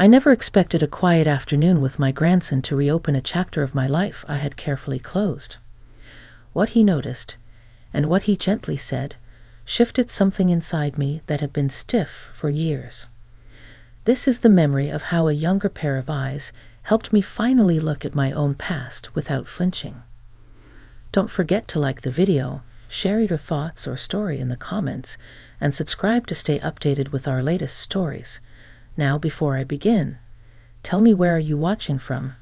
I never expected a quiet afternoon with my grandson to reopen a chapter of my life I had carefully closed. What he noticed, and what he gently said, shifted something inside me that had been stiff for years. This is the memory of how a younger pair of eyes helped me finally look at my own past without flinching. Don't forget to like the video, share your thoughts or story in the comments, and subscribe to stay updated with our latest stories. Now, before I begin, tell me, where are you watching from?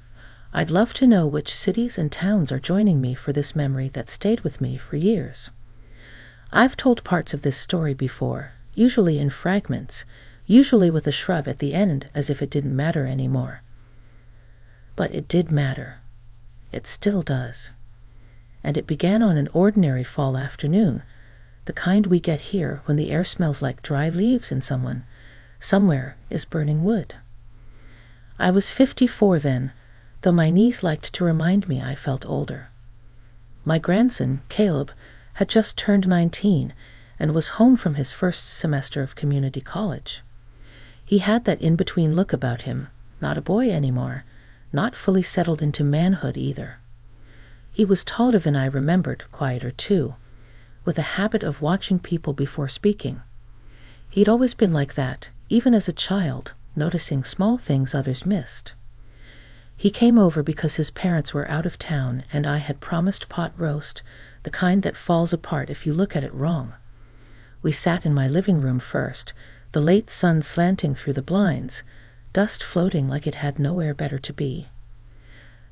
I'd love to know which cities and towns are joining me for this memory that stayed with me for years. I've told parts of this story before, usually in fragments, usually with a shrug at the end as if it didn't matter anymore. But it did matter. It still does. And it began on an ordinary fall afternoon, the kind we get here when the air smells like dry leaves and somewhere is burning wood. I was 54 then, though my niece liked to remind me I felt older. My grandson, Caleb, had just turned 19 and was home from his first semester of community college. He had that in-between look about him, not a boy anymore, not fully settled into manhood either. He was taller than I remembered, quieter too, with a habit of watching people before speaking. He'd always been like that, even as a child, noticing small things others missed. He came over because his parents were out of town and I had promised pot roast, the kind that falls apart if you look at it wrong. We sat in my living room first, the late sun slanting through the blinds, dust floating like it had nowhere better to be.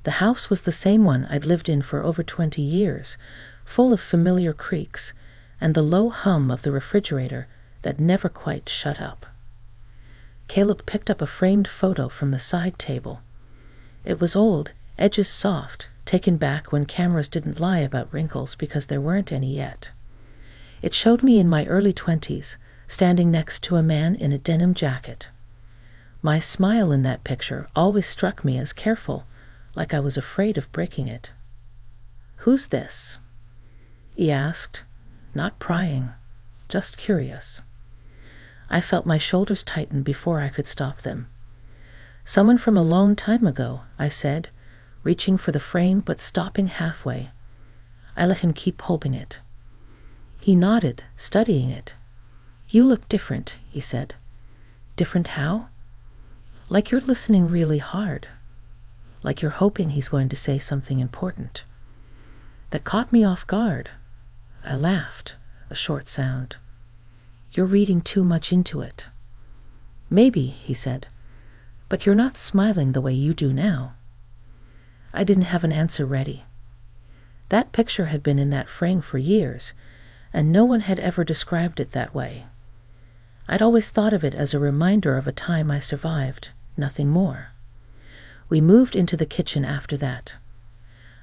The house was the same one I'd lived in for over 20 years, full of familiar creaks and the low hum of the refrigerator that never quite shut up. Caleb picked up a framed photo from the side table. It was old, edges soft, taken back when cameras didn't lie about wrinkles because there weren't any yet. It showed me in my early 20s, standing next to a man in a denim jacket. My smile in that picture always struck me as careful, like I was afraid of breaking it. "Who's this?" he asked, not prying, just curious. I felt my shoulders tighten before I could stop them. "Someone from a long time ago," I said, reaching for the frame but stopping halfway. I let him keep holding it. He nodded, studying it. "You look different," he said. "Different how?" "Like you're listening really hard. Like you're hoping he's going to say something important." That caught me off guard. I laughed, a short sound. "You're reading too much into it." "Maybe," he said, "but you're not smiling the way you do now." I didn't have an answer ready. That picture had been in that frame for years, and no one had ever described it that way. I'd always thought of it as a reminder of a time I survived, nothing more. We moved into the kitchen after that.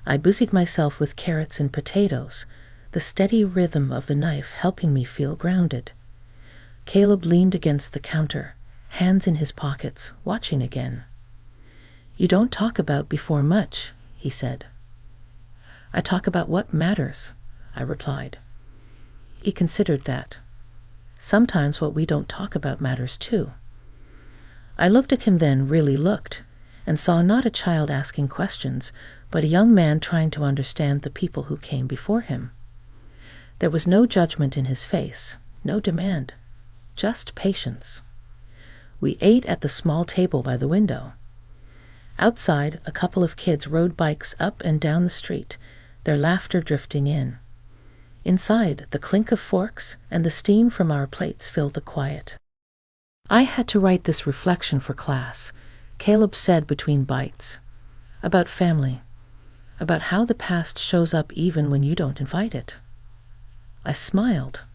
I busied myself with carrots and potatoes, the steady rhythm of the knife helping me feel grounded. Caleb leaned against the counter, hands in his pockets, watching again. "You don't talk about before much," he said. "I talk about what matters," I replied. He considered that. "Sometimes what we don't talk about matters too." I looked at him then, really looked, and saw not a child asking questions, but a young man trying to understand the people who came before him. There was no judgment in his face, no demand, just patience. We ate at the small table by the window. Outside, a couple of kids rode bikes up and down the street, their laughter drifting in. Inside, the clink of forks and the steam from our plates filled the quiet. "I had to write this reflection for class," Caleb said between bites. "About family. About how the past shows up even when you don't invite it." I smiled.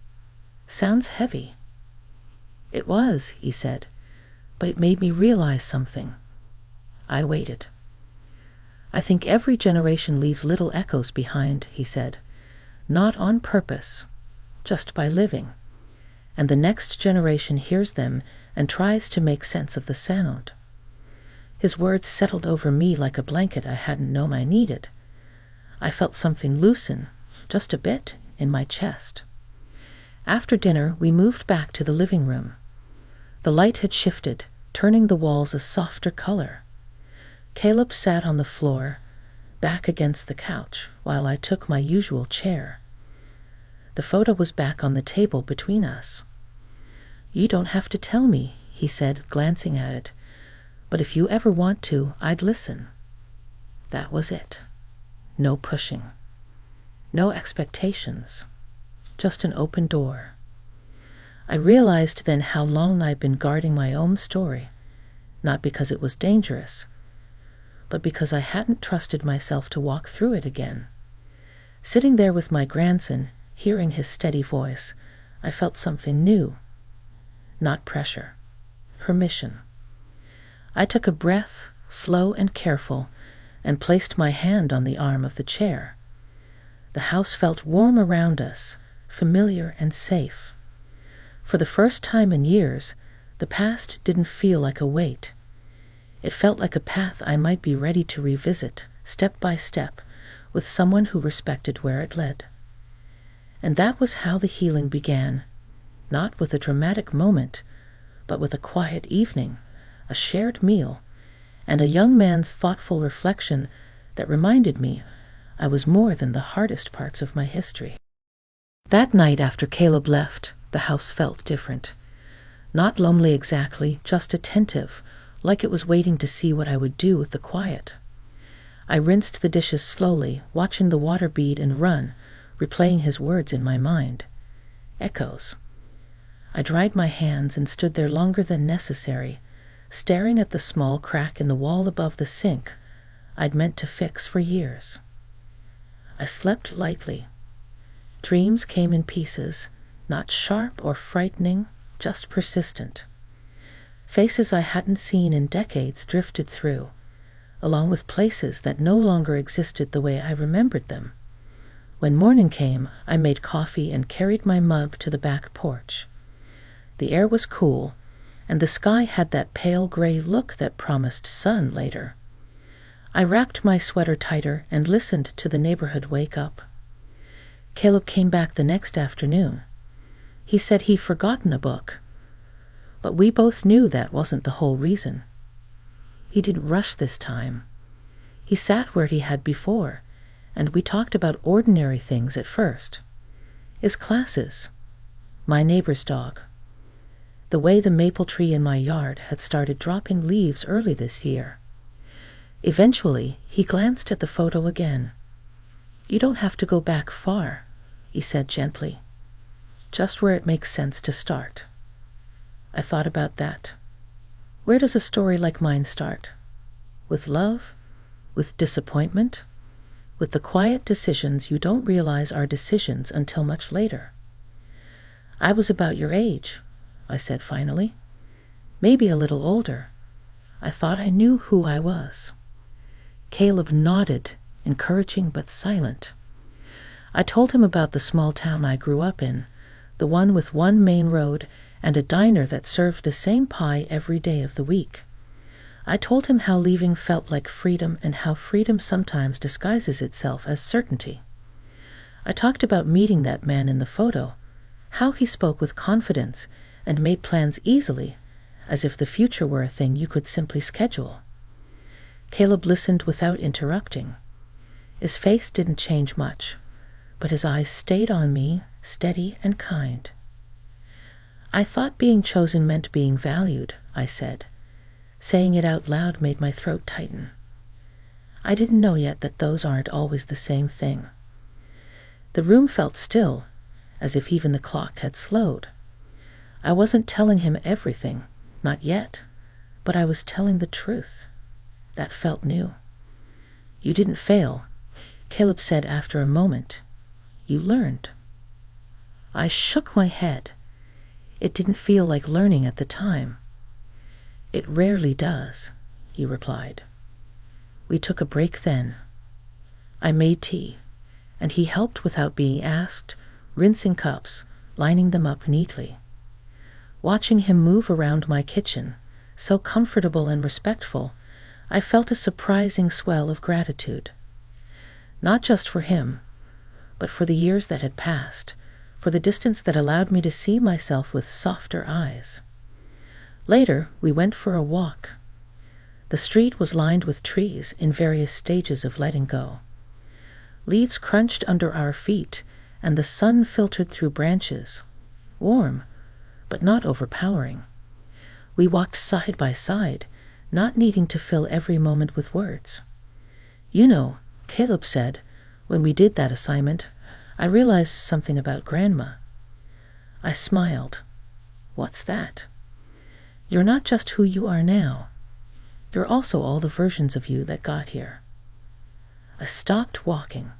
"Sounds heavy." "It was," he said, "but it made me realize something." I waited. "I think every generation leaves little echoes behind," he said. "Not on purpose, just by living. And the next generation hears them and tries to make sense of the sound." His words settled over me like a blanket I hadn't known I needed. I felt something loosen, just a bit, in my chest. After dinner, we moved back to the living room. The light had shifted, turning the walls a softer color. Caleb sat on the floor, back against the couch, while I took my usual chair. The photo was back on the table between us. "You don't have to tell me," he said, glancing at it, "but if you ever want to, I'd listen." That was it. No pushing. No expectations. Just an open door. I realized then how long I'd been guarding my own story, not because it was dangerous, but because I hadn't trusted myself to walk through it again. Sitting there with my grandson, hearing his steady voice, I felt something new. Not pressure. Permission. I took a breath, slow and careful, and placed my hand on the arm of the chair. The house felt warm around us, familiar and safe. For the first time in years, the past didn't feel like a weight. It felt like a path I might be ready to revisit, step by step, with someone who respected where it led. And that was how the healing began, not with a dramatic moment, but with a quiet evening, a shared meal, and a young man's thoughtful reflection that reminded me I was more than the hardest parts of my history. That night after Caleb left, the house felt different. Not lonely exactly, just attentive, like it was waiting to see what I would do with the quiet. I rinsed the dishes slowly, watching the water bead and run, replaying his words in my mind. Echoes. I dried my hands and stood there longer than necessary, staring at the small crack in the wall above the sink I'd meant to fix for years. I slept lightly. Dreams came in pieces, not sharp or frightening, just persistent. Faces I hadn't seen in decades drifted through, along with places that no longer existed the way I remembered them. When morning came, I made coffee and carried my mug to the back porch. The air was cool, and the sky had that pale gray look that promised sun later. I wrapped my sweater tighter and listened to the neighborhood wake up. Caleb came back the next afternoon. He said he'd forgotten a book, but we both knew that wasn't the whole reason. He didn't rush this time. He sat where he had before, and we talked about ordinary things at first. His classes, my neighbor's dog, the way the maple tree in my yard had started dropping leaves early this year. Eventually, he glanced at the photo again. "You don't have to go back far," he said gently. "Just where it makes sense to start." I thought about that. Where does a story like mine start? With love? With disappointment? With the quiet decisions you don't realize are decisions until much later? "I was about your age," I said finally. "Maybe a little older. I thought I knew who I was." Caleb nodded, encouraging but silent. I told him about the small town I grew up in, the one with one main road and a diner that served the same pie every day of the week. I told him how leaving felt like freedom and how freedom sometimes disguises itself as certainty. I talked about meeting that man in the photo, how he spoke with confidence and made plans easily, as if the future were a thing you could simply schedule. Caleb listened without interrupting. His face didn't change much, but his eyes stayed on me, steady and kind. "I thought being chosen meant being valued," I said. Saying it out loud made my throat tighten. I didn't know yet that those aren't always the same thing. The room felt still, as if even the clock had slowed. I wasn't telling him everything, not yet, but I was telling the truth. That felt new. "You didn't fail," Caleb said after a moment. "You learned." I shook my head. It didn't feel like learning at the time. "It rarely does," he replied. We took a break then. I made tea, and he helped without being asked, rinsing cups, lining them up neatly. Watching him move around my kitchen, so comfortable and respectful, I felt a surprising swell of gratitude. Not just for him, but for the years that had passed, for the distance that allowed me to see myself with softer eyes. Later, we went for a walk. The street was lined with trees in various stages of letting go. Leaves crunched under our feet, and the sun filtered through branches, warm, but not overpowering. We walked side by side, not needing to fill every moment with words. "You know," Caleb said, when we did that assignment, "I realized something about Grandma." I smiled. "What's that?" "You're not just who you are now. You're also all the versions of you that got here." I stopped walking.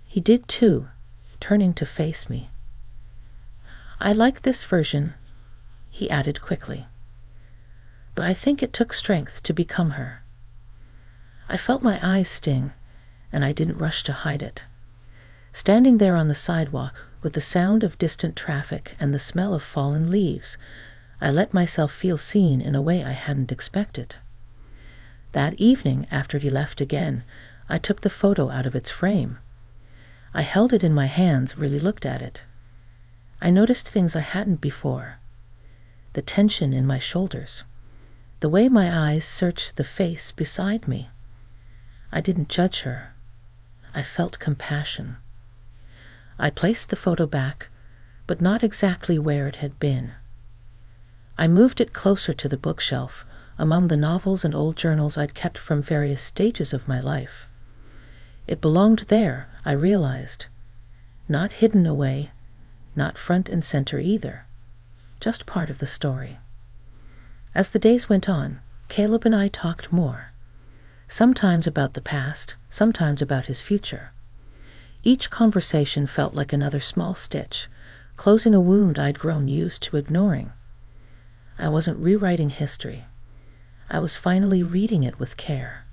He did too, turning to face me. "I like this version," he added quickly. "But I think it took strength to become her." I felt my eyes sting, and I didn't rush to hide it. Standing there on the sidewalk, with the sound of distant traffic and the smell of fallen leaves, I let myself feel seen in a way I hadn't expected. That evening, after he left again, I took the photo out of its frame. I held it in my hands, really looked at it. I noticed things I hadn't before. The tension in my shoulders. The way my eyes searched the face beside me. I didn't judge her. I felt compassion. I placed the photo back, but not exactly where it had been. I moved it closer to the bookshelf, among the novels and old journals I'd kept from various stages of my life. It belonged there, I realized. Not hidden away, not front and center either. Just part of the story. As the days went on, Caleb and I talked more. Sometimes about the past, sometimes about his future. Each conversation felt like another small stitch, closing a wound I'd grown used to ignoring. I wasn't rewriting history. I was finally reading it with care.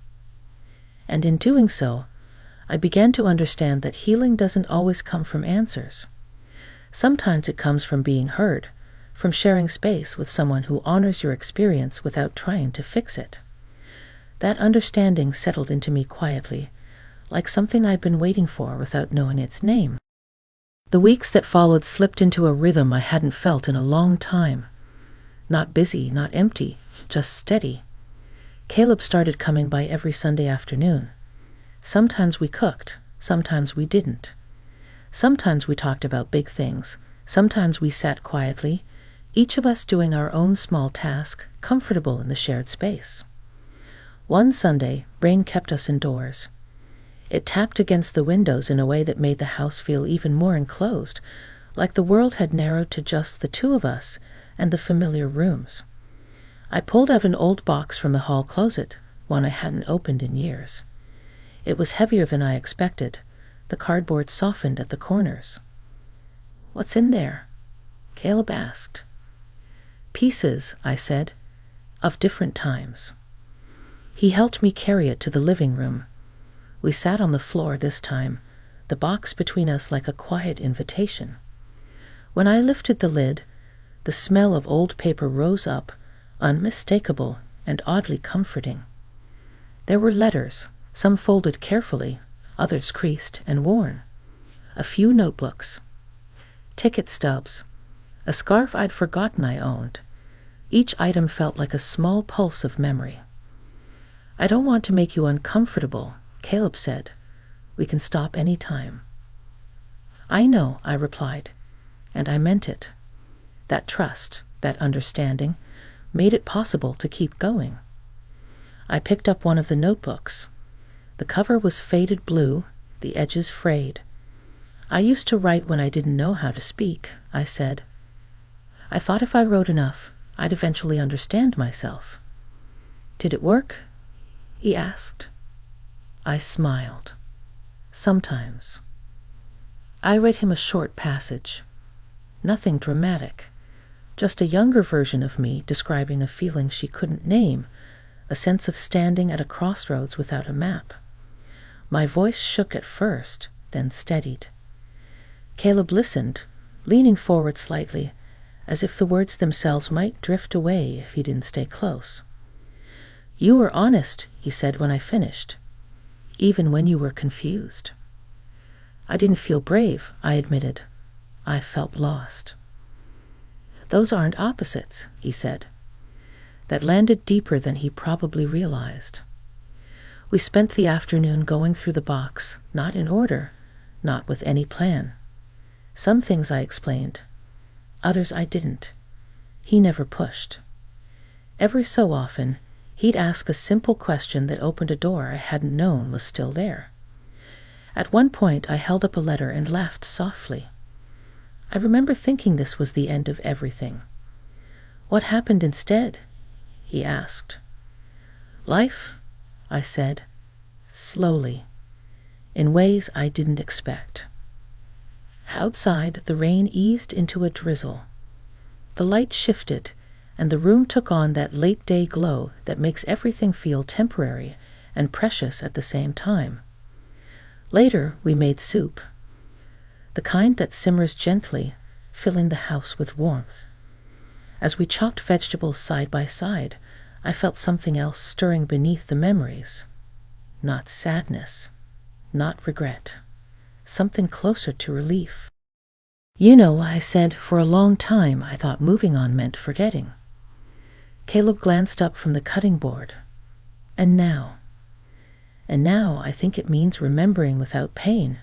And in doing so, I began to understand that healing doesn't always come from answers. Sometimes it comes from being heard, from sharing space with someone who honors your experience without trying to fix it. That understanding settled into me quietly, like something I'd been waiting for without knowing its name. The weeks that followed slipped into a rhythm I hadn't felt in a long time. Not busy, not empty, just steady. Caleb started coming by every Sunday afternoon. Sometimes we cooked, sometimes we didn't. Sometimes we talked about big things, sometimes we sat quietly, each of us doing our own small task, comfortable in the shared space. One Sunday, rain kept us indoors. It tapped against the windows in a way that made the house feel even more enclosed, like the world had narrowed to just the two of us and the familiar rooms. I pulled out an old box from the hall closet, one I hadn't opened in years. It was heavier than I expected. The cardboard softened at the corners. "What's in there?" Caleb asked. "Pieces," I said, "of different times." He helped me carry it to the living room. We sat on the floor this time, the box between us like a quiet invitation. When I lifted the lid, the smell of old paper rose up, unmistakable and oddly comforting. There were letters, some folded carefully, others creased and worn. A few notebooks. Ticket stubs. A scarf I'd forgotten I owned. Each item felt like a small pulse of memory. "I don't want to make you uncomfortable," Caleb said. "We can stop any time." "I know," I replied, and I meant it. That trust, that understanding, made it possible to keep going. I picked up one of the notebooks. The cover was faded blue, the edges frayed. "I used to write when I didn't know how to speak," I said. "I thought if I wrote enough, I'd eventually understand myself." "Did it work?" he asked. I smiled. "Sometimes." I read him a short passage. Nothing dramatic. Just a younger version of me describing a feeling she couldn't name, a sense of standing at a crossroads without a map. My voice shook at first, then steadied. Caleb listened, leaning forward slightly, as if the words themselves might drift away if he didn't stay close. "You were honest," he said when I finished, "even when you were confused." I didn't feel brave, I admitted. I felt lost. "Those aren't opposites," he said. that landed deeper than he probably realized. We spent the afternoon going through the box, not in order, not with any plan. Some things I explained, others I didn't. He never pushed. Every so often, he'd ask a simple question that opened a door I hadn't known was still there. At one point, I held up a letter and laughed softly. I remember thinking this was the end of everything. "What happened instead?" he asked. "Life," I said, slowly, in ways I didn't expect. Outside, the rain eased into a drizzle. The light shifted, and the room took on that late-day glow that makes everything feel temporary and precious at the same time. Later, we made soup, the kind that simmers gently, filling the house with warmth. As we chopped vegetables side by side, I felt something else stirring beneath the memories. Not sadness, not regret, something closer to relief. "You know," I said, "for a long time I thought moving on meant forgetting." Caleb glanced up from the cutting board. And now I think it means remembering without pain,"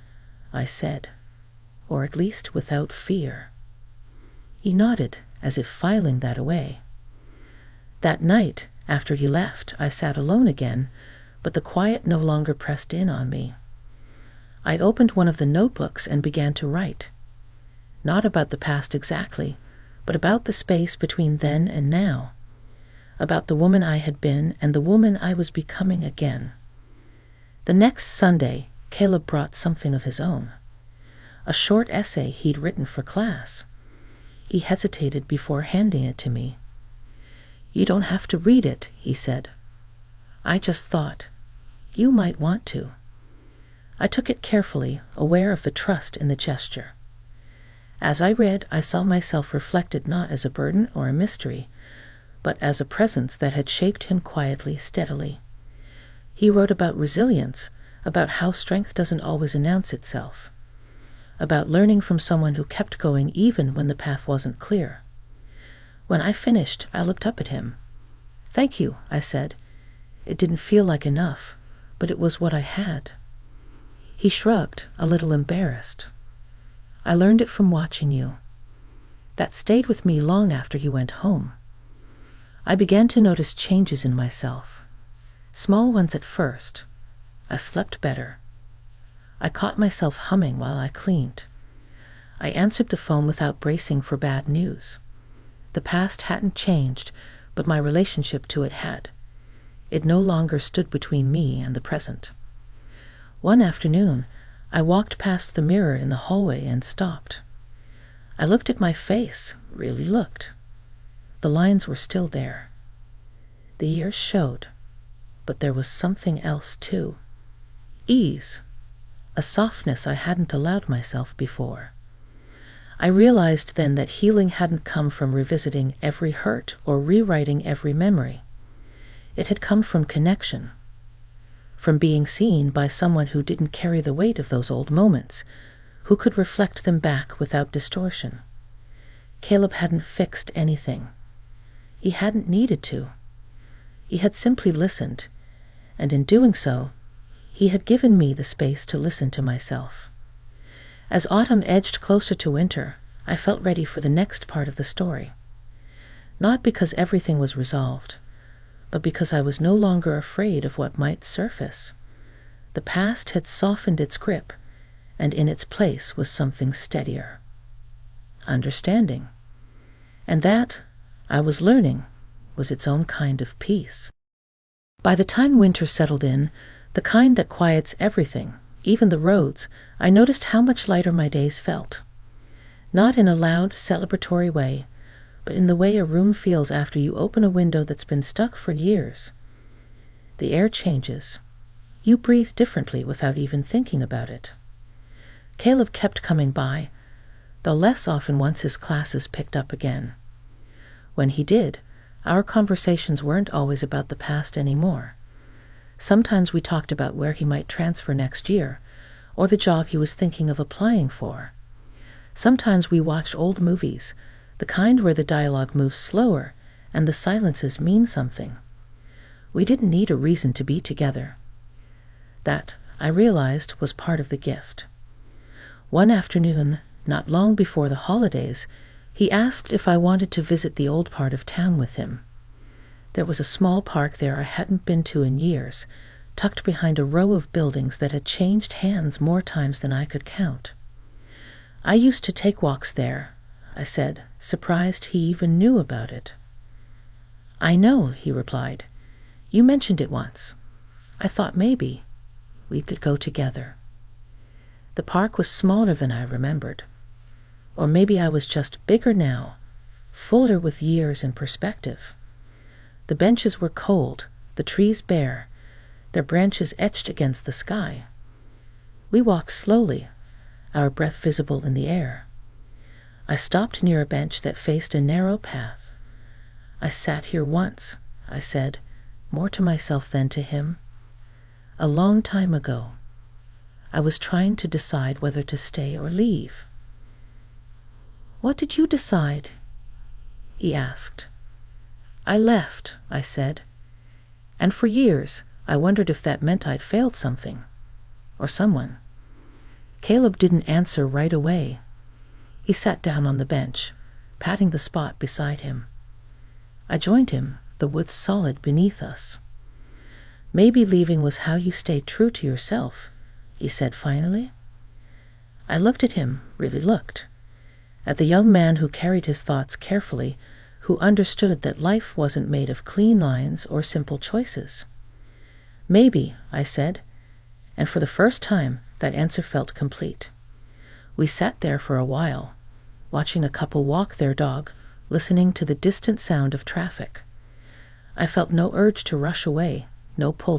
I said, "or at least without fear." He nodded, as if filing that away. That night, after he left, I sat alone again, but the quiet no longer pressed in on me. I opened one of the notebooks and began to write. Not about the past exactly, but about the space between then and now. About the woman I had been and the woman I was becoming again. The next Sunday, Caleb brought something of his own. A short essay he'd written for class. He hesitated before handing it to me. "You don't have to read it," he said. "I just thought you might want to." I took it carefully, aware of the trust in the gesture. As I read, I saw myself reflected not as a burden or a mystery, but as a presence that had shaped him quietly, steadily. He wrote about resilience, about how strength doesn't always announce itself, about learning from someone who kept going even when the path wasn't clear. When I finished, I looked up at him. "Thank you," I said. "It didn't feel like enough, but it was what I had." He shrugged, a little embarrassed. "I learned it from watching you." That stayed with me long after he went home. I began to notice changes in myself. Small ones at first. I slept better. I caught myself humming while I cleaned. I answered the phone without bracing for bad news. The past hadn't changed, but my relationship to it had. It no longer stood between me and the present. One afternoon, I walked past the mirror in the hallway and stopped. I looked at my face, really looked. The lines were still there. The years showed, but there was something else too. Ease, a softness I hadn't allowed myself before. I realized then that healing hadn't come from revisiting every hurt or rewriting every memory. It had come from connection, from being seen by someone who didn't carry the weight of those old moments, who could reflect them back without distortion. Caleb hadn't fixed anything. He hadn't needed to. He had simply listened, and in doing so, he had given me the space to listen to myself. As autumn edged closer to winter, I felt ready for the next part of the story. Not because everything was resolved, but because I was no longer afraid of what might surface. The past had softened its grip, and in its place was something steadier. Understanding. And that, I was learning, was its own kind of peace. By the time winter settled in, the kind that quiets everything, even the roads, I noticed how much lighter my days felt. Not in a loud, celebratory way, but in the way a room feels after you open a window that's been stuck for years. The air changes. You breathe differently without even thinking about it. Caleb kept coming by, though less often once his classes picked up again. When he did, our conversations weren't always about the past anymore. Sometimes we talked about where he might transfer next year, or the job he was thinking of applying for. Sometimes we watched old movies, the kind where the dialogue moves slower and the silences mean something. We didn't need a reason to be together. That, I realized, was part of the gift. One afternoon, not long before the holidays, he asked if I wanted to visit the old part of town with him. There was a small park there I hadn't been to in years, tucked behind a row of buildings that had changed hands more times than I could count. I used to take walks there, I said, surprised he even knew about it. I know, he replied. You mentioned it once. I thought maybe we could go together. The park was smaller than I remembered. Or maybe I was just bigger now, fuller with years and perspective. The benches were cold, the trees bare, their branches etched against the sky. We walked slowly, our breath visible in the air. I stopped near a bench that faced a narrow path. I sat here once, I said, more to myself than to him. A long time ago. I was trying to decide whether to stay or leave. What did you decide? He asked. I left, I said, and for years I wondered if that meant I'd failed something, or someone. Caleb didn't answer right away. He sat down on the bench, patting the spot beside him. I joined him, the woods solid beneath us. Maybe leaving was how you stayed true to yourself, he said finally. I looked at him, really looked, at the young man who carried his thoughts carefully, who understood that life wasn't made of clean lines or simple choices. Maybe, I said, and for the first time that answer felt complete. We sat there for a while, watching a couple walk their dog, listening to the distant sound of traffic. I felt no urge to rush away, no pull